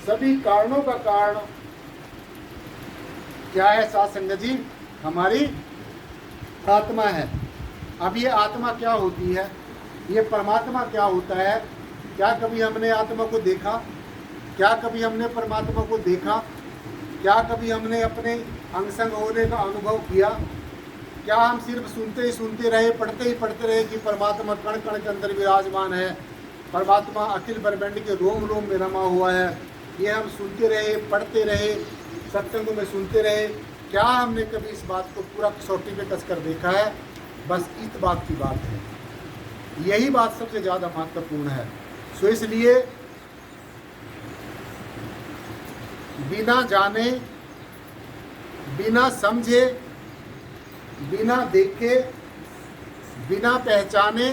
सभी कारणों का कारण क्या है साथ संगत जी? हमारी आत्मा है। अब ये आत्मा क्या होती है, ये परमात्मा क्या होता है? क्या कभी हमने आत्मा को देखा? क्या कभी हमने परमात्मा को देखा? क्या कभी हमने अपने अंग संग होने का अनुभव किया? क्या हम सिर्फ सुनते ही सुनते रहे, पढ़ते ही पढ़ते रहे कि परमात्मा कण कण के अंदर विराजमान है, परमात्मा अखिल ब्रह्मांड के रोम रोम में रमा हुआ है? ये हम सुनते रहे, पढ़ते रहे, सत्संगों में सुनते रहे? क्या हमने कभी इस बात को पूरा कसौटी पे कसकर देखा है? बस इस बात की बात है, यही बात सबसे ज़्यादा महत्वपूर्ण है। सो इसलिए बिना जाने, बिना समझे, बिना देखे, बिना पहचाने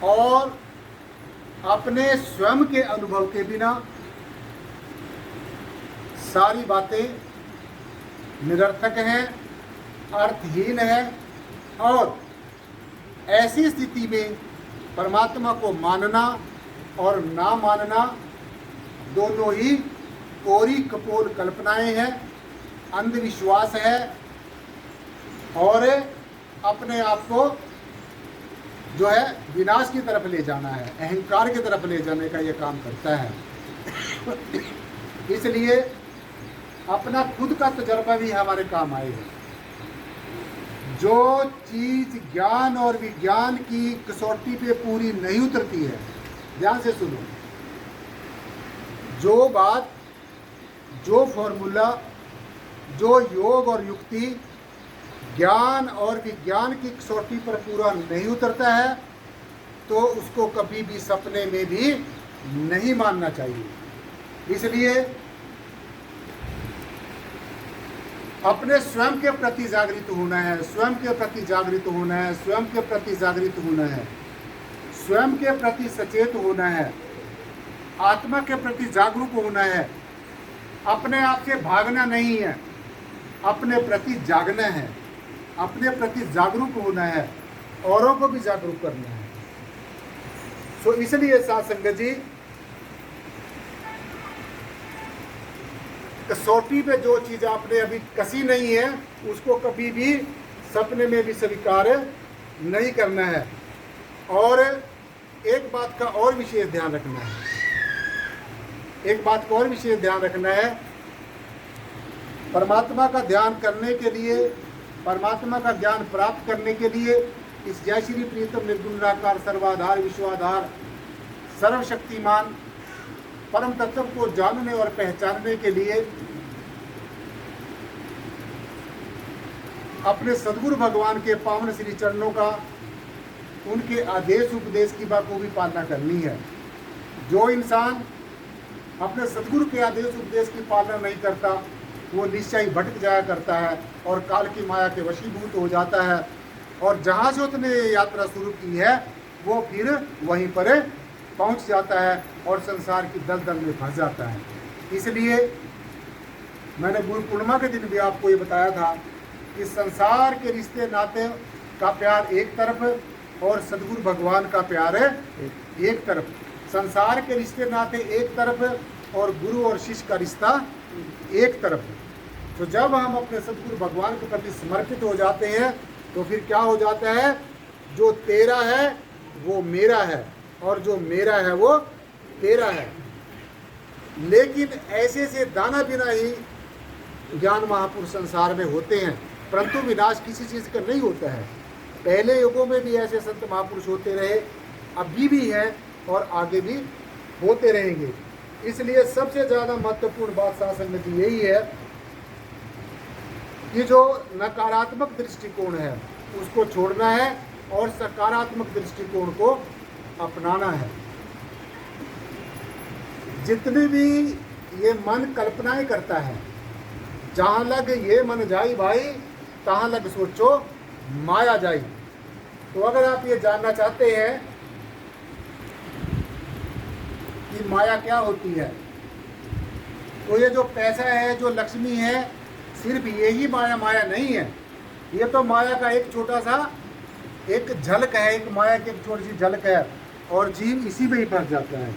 और अपने स्वयं के अनुभव के बिना सारी बातें निरर्थक हैं, अर्थहीन है। और ऐसी स्थिति में परमात्मा को मानना और ना मानना दोनों ही कोरी कपोल कल्पनाएं हैं, अंधविश्वास है और अपने आप को जो है विनाश की तरफ ले जाना है, अहंकार की तरफ ले जाने का ये काम करता है। इसलिए अपना खुद का तजर्बा भी हमारे काम आएगा। जो चीज ज्ञान और विज्ञान की कसौटी पे पूरी नहीं उतरती है, ध्यान से सुनो, जो बात, जो फॉर्मूला, जो योग और युक्ति ज्ञान और विज्ञान की कसौटी पर पूरा नहीं उतरता है, तो उसको कभी भी सपने में भी नहीं मानना चाहिए। इसलिए अपने स्वयं के प्रति जागृत होना है, स्वयं के प्रति जागृत होना है, स्वयं के प्रति जागृत होना है, स्वयं के प्रति सचेत होना है, आत्मा के प्रति जागरूक होना है। अपने आप से भागना नहीं है, अपने प्रति जागना है, अपने प्रति जागरूक होना है, औरों को भी जागरूक करना है। सो इसलिए साथ संगत जी, कसौटी पे जो चीज आपने अभी कसी नहीं है, उसको कभी भी सपने में भी स्वीकार नहीं करना है। और एक बात का और विशेष ध्यान रखना है, एक बात का और विशेष ध्यान रखना है। परमात्मा का ध्यान करने के लिए, परमात्मा का ज्ञान प्राप्त करने के लिए इस जय श्री प्रीतम निर्गुण निराकार सर्वाधार विश्वाधार सर्वशक्तिमान परम तत्व को जानने और पहचानने के लिए अपने सद्गुरु भगवान के पावन श्री चरणों का, उनके आदेश उपदेश की बखूबी पालना करनी है। जो इंसान अपने सद्गुरु के आदेश उपदेश की पालना नहीं करता, वो निश्चय भटक जाया करता है और काल की माया के वशीभूत हो जाता है, और जहाँ से उसने यात्रा शुरू की है वो फिर वहीं पर पहुँच जाता है और संसार की दलदल में फंस जाता है। इसलिए मैंने गुरु पूर्णिमा के दिन भी आपको ये बताया था कि संसार के रिश्ते नाते का प्यार एक तरफ और सद्गुरु भगवान का प्यार एक तरफ। संसार के रिश्ते नाते एक तरफ और गुरु और शिष्य का रिश्ता एक तरफ। तो जब हम अपने सद्गुरु भगवान के प्रति समर्पित हो जाते हैं तो फिर क्या हो जाता है, जो तेरा है वो मेरा है और जो मेरा है वो तेरा है। लेकिन ऐसे से दाना बिना ही ज्ञान महापुरुष संसार में होते हैं, परंतु विनाश किसी चीज़ का नहीं होता है। पहले युगों में भी ऐसे संत महापुरुष होते रहे, अभी भी हैं और आगे भी होते रहेंगे। इसलिए सबसे ज़्यादा महत्वपूर्ण बात साथ संगत जी यही है कि जो नकारात्मक दृष्टिकोण है उसको छोड़ना है और सकारात्मक दृष्टिकोण को अपनाना है। जितने भी ये मन कल्पनाएं करता है, जहाँ लग ये मन जाई भाई तहाँ लग सोचो माया जाई। तो अगर आप ये जानना चाहते हैं कि माया क्या होती है, तो ये जो पैसा है, जो लक्ष्मी है, सिर्फ यही माया माया नहीं है। ये तो माया का एक छोटा सा एक झलक है, एक माया की एक छोटी सी झलक है, और जीव इसी में ही फंस जाता है।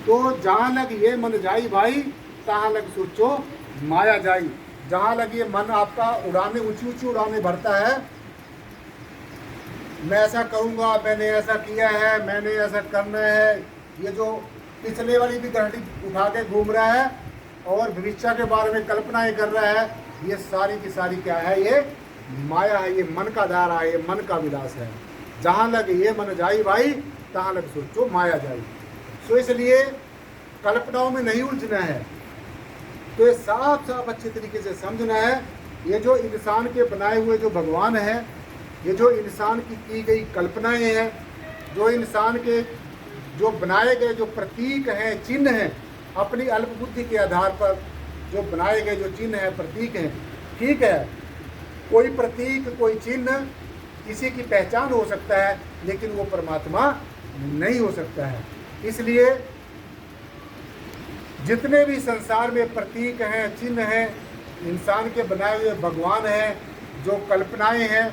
तो जहाँ लग ये मन जाई भाई, तहाँ लग सोचो माया जाई। जहाँ लग ये मन आपका उड़ाने, ऊंची ऊंची उड़ाने भरता है, मैं ऐसा करूँगा, मैंने ऐसा किया है, मैंने ऐसा करना है, ये जो पिछले वाली भी घंटी उठा के घूम रहा है और भविष्य के बारे में कल्पनाएं कर रहा है, ये सारी की सारी क्या है, ये माया है, ये मन का दायरा है, ये मन का विलास है। जहाँ लग ये मन जाई भाई, तहाँ लग सोचो माया जाई। सो इसलिए कल्पनाओं में नहीं उलझना है। तो ये साफ साफ अच्छे तरीके से समझना है, ये जो इंसान के बनाए हुए जो भगवान है, ये जो इंसान की गई कल्पनाएं हैं, जो इंसान के जो बनाए गए जो प्रतीक हैं, चिन्ह हैं, अपनी अल्प बुद्धि के आधार पर जो बनाए गए जो चिन्ह हैं, प्रतीक हैं, ठीक है, कोई प्रतीक कोई चिन्ह किसी की पहचान हो सकता है, लेकिन वो परमात्मा नहीं हो सकता है। इसलिए जितने भी संसार में प्रतीक हैं, चिन्ह हैं, इंसान के बनाए हुए भगवान हैं, जो कल्पनाएं हैं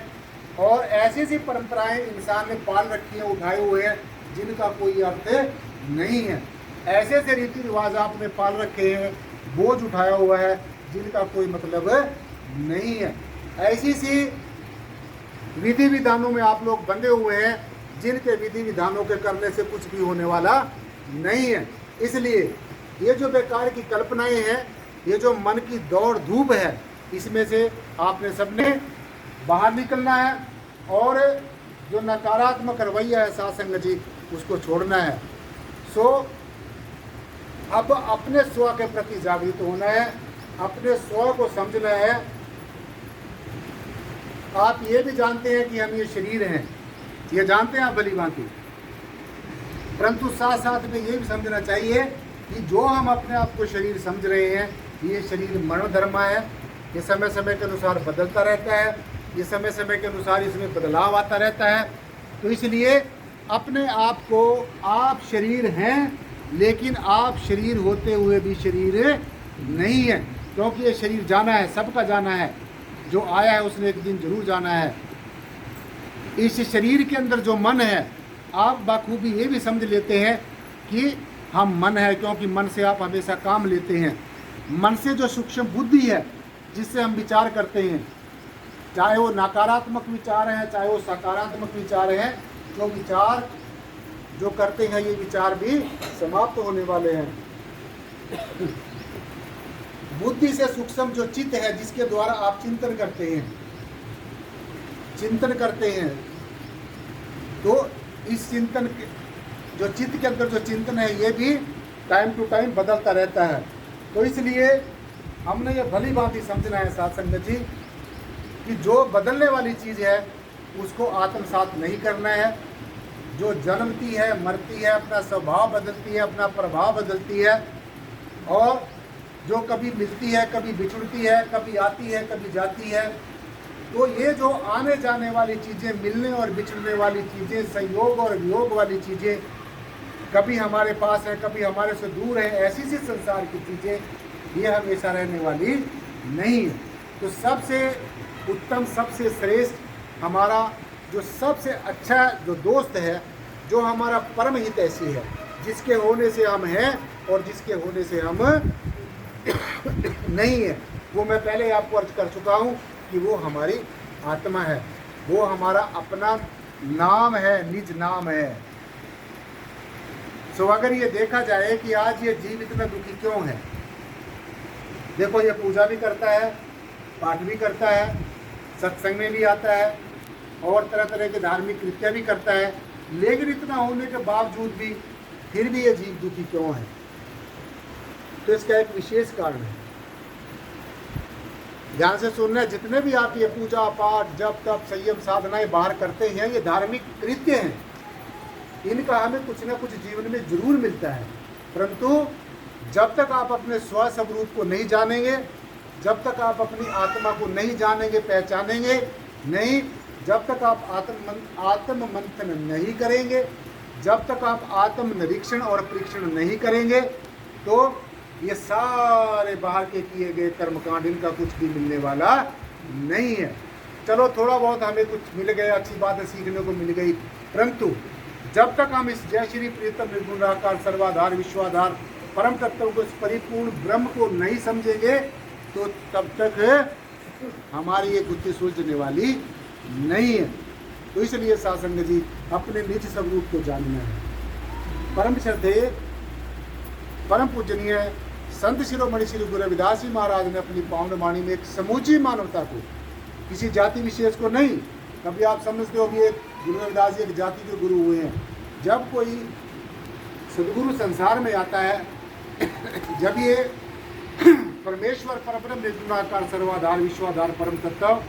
और ऐसी सी परंपराएं इंसान ने पाल रखी हैं, उठाए हुए हैं, जिनका कोई अर्थ नहीं है। ऐसे से रीति रिवाज आपने पाल रखे हैं, बोझ उठाया हुआ है, जिनका कोई मतलब नहीं है। ऐसी सी विधि विधानों में आप लोग बंधे हुए हैं, जिनके विधि विधानों के करने से कुछ भी होने वाला नहीं है। इसलिए ये जो बेकार की कल्पनाएं हैं, ये जो मन की दौड़ धूप है, इसमें से आपने सबने बाहर निकलना है और जो नकारात्मक रवैया है साधु जी, उसको छोड़ना है। सो अब अपने स्व के प्रति जागृत होना है, अपने स्व को समझना है। आप ये भी जानते हैं कि हम ये शरीर हैं, ये जानते हैं आप भली भांति, परंतु साथ साथ में ये भी समझना चाहिए कि जो हम अपने आप को शरीर समझ रहे हैं, ये शरीर मरण धर्मा है, ये समय समय के अनुसार बदलता रहता है, ये समय समय के अनुसार इसमें बदलाव आता रहता है। तो इसलिए अपने आप को, आप शरीर हैं, लेकिन आप शरीर होते हुए भी शरीर नहीं है, क्योंकि ये शरीर जाना है, सबका जाना है, जो आया है उसने एक दिन जरूर जाना है। इस शरीर के अंदर जो मन है, आप बखूबी ये भी समझ लेते हैं कि हम मन है, क्योंकि मन से आप हमेशा काम लेते हैं। मन से जो सूक्ष्म बुद्धि है, जिससे हम विचार करते हैं, चाहे वो नकारात्मक विचार हैं, चाहे वो सकारात्मक विचार हैं, जो विचार जो करते हैं, ये विचार भी समाप्त होने वाले हैं। बुद्धि से सूक्ष्म जो चित्त है, जिसके द्वारा आप चिंतन करते हैं, तो इस चिंतन जो चित्त के अंदर जो चिंतन है, ये भी टाइम टू टाइम बदलता रहता है। तो इसलिए हमने ये भली भांति समझना है साथ संगत जी, कि जो बदलने वाली चीज़ है उसको आत्मसात नहीं करना है। जो जन्मती है, मरती है, अपना स्वभाव बदलती है, अपना प्रभाव बदलती है, और जो कभी मिलती है, कभी बिछुड़ती है, कभी आती है, कभी जाती है, तो ये जो आने जाने वाली चीज़ें, मिलने और बिछड़ने वाली चीज़ें, संयोग और वियोग वाली चीज़ें, कभी हमारे पास है, कभी हमारे से दूर है, ऐसी सी संसार की चीज़ें, ये हमेशा रहने वाली नहीं है। तो सबसे उत्तम, सबसे श्रेष्ठ, हमारा जो सबसे अच्छा जो दोस्त है, जो हमारा परम हित ऐसी है, जिसके होने से हम हैं और जिसके होने से हम नहीं है, वो मैं पहले आपको अर्ज कर चुका हूँ कि वो हमारी आत्मा है, वो हमारा अपना नाम है, निज नाम है। सो अगर ये देखा जाए कि आज ये जीव इतना दुखी क्यों है, देखो ये पूजा भी करता है, पाठ भी करता है, सत्संग में भी आता है और तरह तरह के धार्मिक कृत्य भी करता है, लेकिन इतना होने के बावजूद भी फिर भी ये जीव दुखी क्यों है? तो इसका एक विशेष कारण है। ध्यान से सुनना, जितने भी आप ये पूजा पाठ, जप तप, संयम साधनाएं बाहर करते हैं, ये धार्मिक कृत्य हैं, इनका हमें कुछ ना कुछ जीवन में जरूर मिलता है, परंतु जब तक आप अपने स्व स्वरूप को नहीं जानेंगे, जब तक आप अपनी आत्मा को नहीं जानेंगे, पहचानेंगे नहीं, जब तक आप आत्म मंथन नहीं करेंगे, जब तक आप आत्म निरीक्षण और परीक्षण नहीं करेंगे, तो ये सारे बाहर के किए गए कर्मकांड, इनका कुछ भी मिलने वाला नहीं है। चलो थोड़ा बहुत हमें कुछ मिल गया, अच्छी बात है, सीखने को मिल गई, परंतु जब तक हम इस जय श्री प्रीतम निर्गुण निराकार सर्वाधार विश्वाधार परम तत्व को, इस परिपूर्ण ब्रह्म को नहीं समझेंगे तो तब तक हमारी ये बुद्धि सुलझने वाली नहीं है। तो इसलिए सासंग जी अपने निज स्वरूप को जानना है। परम श्रद्धेय परम पूजनीय संत शिरोमणि श्री गुरु रविदास जी महाराज ने अपनी पावन वाणी में एक समूची मानवता को, किसी जाति विशेष को नहीं, कभी आप समझते हो कि एक गुरु रविदास जी एक जाति के गुरु हुए हैं। जब कोई सदगुरु संसार में आता है, जब ये परमेश्वर परब्रह्म निर्गुणाकार सर्वाधार विश्वाधार परम तत्व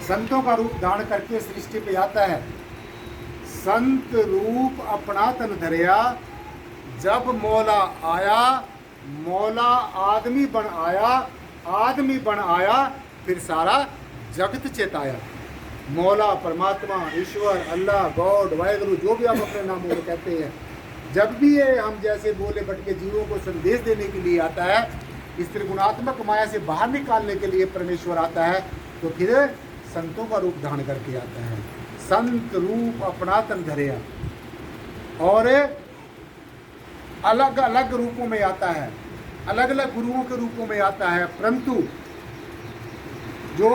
संतों का रूप धारण करके सृष्टि पे आता है। संत रूप अपना तन धरया, जब मौला आया, मौला आदमी बन आया, आदमी बन आया, फिर सारा जगत चेताया। मौला परमात्मा ईश्वर अल्लाह गॉड वाहेगुरु जो भी आप अपने नामों में कहते हैं, जब भी ये हम जैसे बोले भटके जीवों को संदेश देने के लिए आता है, इस त्रिगुणात्मक माया से बाहर निकालने के लिए परमेश्वर आता है, तो फिर संतों का रूप धारण करके आता है। संत रूप अपना तन धरया, और अलग अलग रूपों में आता है, अलग अलग गुरुओं के रूपों में आता है, परंतु जो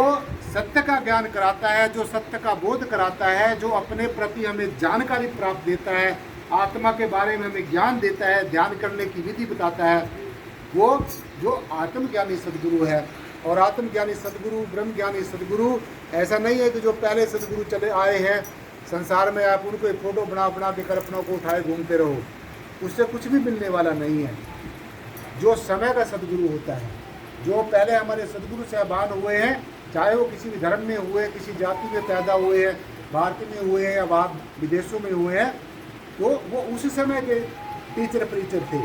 सत्य का ज्ञान कराता है, जो सत्य का बोध कराता है, जो अपने प्रति हमें जानकारी प्राप्त देता है, आत्मा के बारे में हमें ज्ञान देता है, ध्यान करने की विधि बताता है, वो जो आत्मज्ञानी सदगुरु है। और आत्मज्ञानी सदगुरु ब्रह्म ज्ञानी सदगुरु ऐसा नहीं है कि जो पहले सदगुरु चले आए हैं संसार में, आप उनको एक फोटो बना बना के कल्पना को उठाए घूमते रहो, उससे कुछ भी मिलने वाला नहीं है। जो समय का सदगुरु होता है, जो पहले हमारे सदगुरु साहबान हुए हैं, चाहे वो किसी भी धर्म में हुए, किसी जाति में पैदा हुए हैं, भारत में हुए हैं या बाहर विदेशों में हुए हैं, तो वो उस समय के टीचर प्रीचर थे।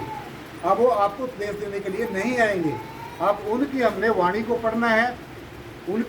अब वो आपको उपदेश देने के लिए नहीं आएंगे, अब उनकी हमने वाणी को पढ़ना है,